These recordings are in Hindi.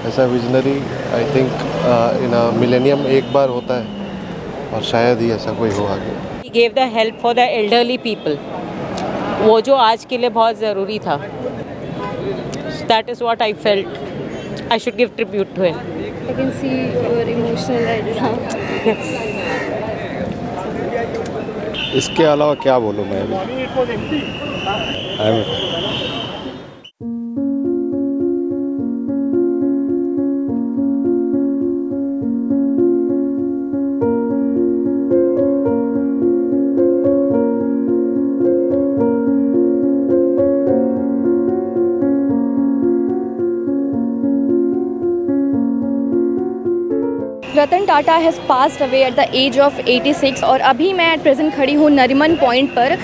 ऐसा visionary I think in a millennium एक बार होता है और शायद ही ऐसा कोई हो आगे। He gave the help for the elderly people, वो जो आज के लिए बहुत ज़रूरी था। That is what I felt. I should give tribute to him. I can see you're emotional right now. Yes. इसके अलावा क्या बोलूँ मैं Ratan Tata has passed away at the age of 86 और अभी मैं एट प्रेजेंट खड़ी हूँ नरीमन पॉइंट पर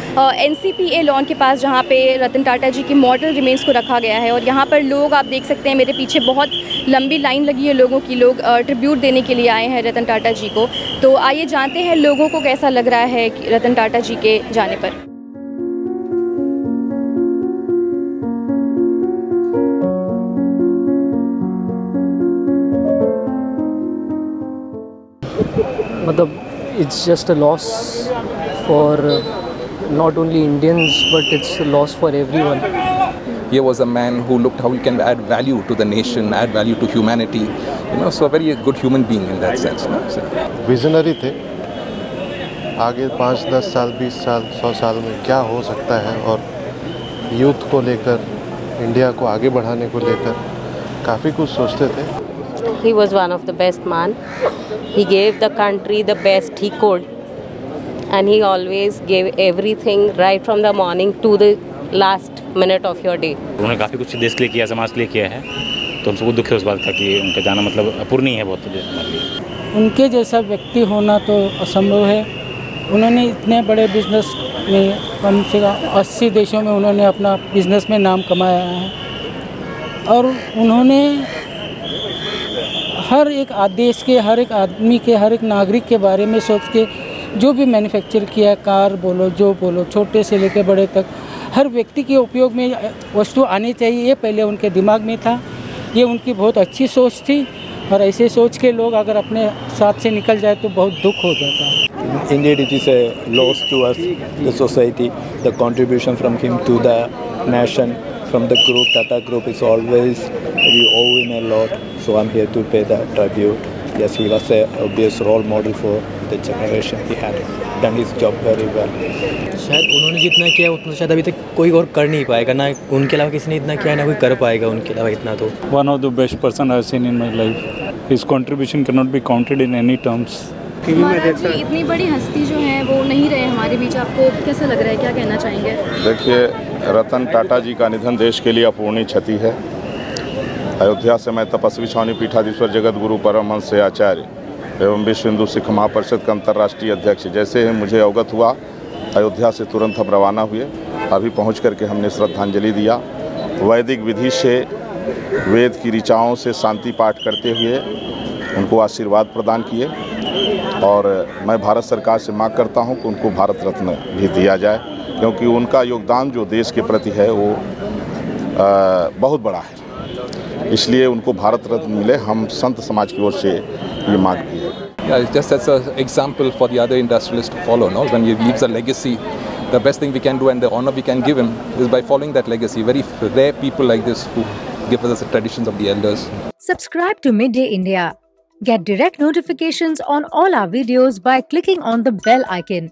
NCPA लॉन के पास, जहाँ पे रतन टाटा जी की मॉडल रिमेन्स को रखा गया है। और यहाँ पर लोग, आप देख सकते हैं मेरे पीछे बहुत लंबी लाइन लगी है लोगों की। लोग ट्रिब्यूट देने के लिए आए हैं रतन टाटा जी को। तो आइए जानते हैं लोगों को कैसा लग रहा है रतन टाटा जी के जाने पर। मतलब it's just a loss for not only Indians but it's a loss for everyone. He was a man who looked how he can add value to the nation, add value to humanity, so a very good human being in that sense. Visionary थे। आगे 5, 10 साल, 20 साल, 100 साल में क्या हो सकता है और यूथ को लेकर, इंडिया को आगे बढ़ाने को लेकर काफ़ी कुछ सोचते थे। He was one of the best man. He gave the country the best he could, and he always gave everything right from the morning to the last minute of your day. उन्होंने काफ़ी कुछ देश के लिए किया, समाज के लिए किया है, तो हम सबको दुख है उस बात का कि उनका जाना मतलब अपूर्णीय है बहुत। उनके जैसा व्यक्ति होना तो असंभव है। उन्होंने इतने बड़े बिजनेस में कम से कम 80 देशों में उन्होंने अपना बिजनेस में नाम कमाया है और उन्होंने हर एक देश के हर एक आदमी के, हर एक नागरिक के बारे में सोच के जो भी मैन्युफैक्चर किया है, कार बोलो, जो बोलो, छोटे से लेकर बड़े तक, हर व्यक्ति के उपयोग में वस्तु आनी चाहिए, ये पहले उनके दिमाग में था। ये उनकी बहुत अच्छी सोच थी और ऐसे सोच के लोग अगर अपने साथ से निकल जाए तो बहुत दुख हो जाता है। Indeed, it is a loss to us, the society. The contribution from him to the nation, from the group, Tata Group, is always, we owe him a lot. So I'm here to pay that tribute. Yes, he was a obvious role model for the generation. He had done his job very well. शायद उन्होंने जितना किया उतना शायद अभी तक कोई और कर नहीं पाएगा, ना उनके अलावा किसी ने इतना किया, ना कोई कर पाएगा उनके अलावा इतना। तो One of the best person I've seen in my life. His contribution cannot be counted in any terms. महाराज जी, इतनी बड़ी हस्ती जो है वो नहीं रहे हमारे बीच, आपको कैसा लग रहा है, क्या कहना चाहेंगे? देखिए, रतन टाटा जी का निधन देश के लिए अपूर्णीय क्षति है। अयोध्या से मैं तपस्वी स्वामी पीठाधीश्वर जगत गुरु परमहंस से आचार्य एवं विश्व हिंदू सिख महापरिषद का अंतर्राष्ट्रीय अध्यक्ष जैसे ही मुझे अवगत हुआ, अयोध्या से तुरंत हम रवाना हुए। अभी पहुंच करके हमने श्रद्धांजलि दिया। वैदिक विधि से, वेद की ऋचाओं से शांति पाठ करते हुए उनको आशीर्वाद प्रदान किए और मैं भारत सरकार से मांग करता हूं कि उनको भारत रत्न भी दिया जाए, क्योंकि उनका योगदान जो देश के प्रति है वो बहुत बड़ा है। इसलिए उनको भारत रत्न मिले, हम संत समाज की ओर से ये मांग की है। Yeah, just as an example for the other industrialists to follow, no? When he leaves a legacy, the best thing we can do and the honor we can give him is by following that legacy. Very rare people like this who give us the traditions of the elders. Subscribe to Midday India. Get direct notifications on all our videos by clicking on the bell icon.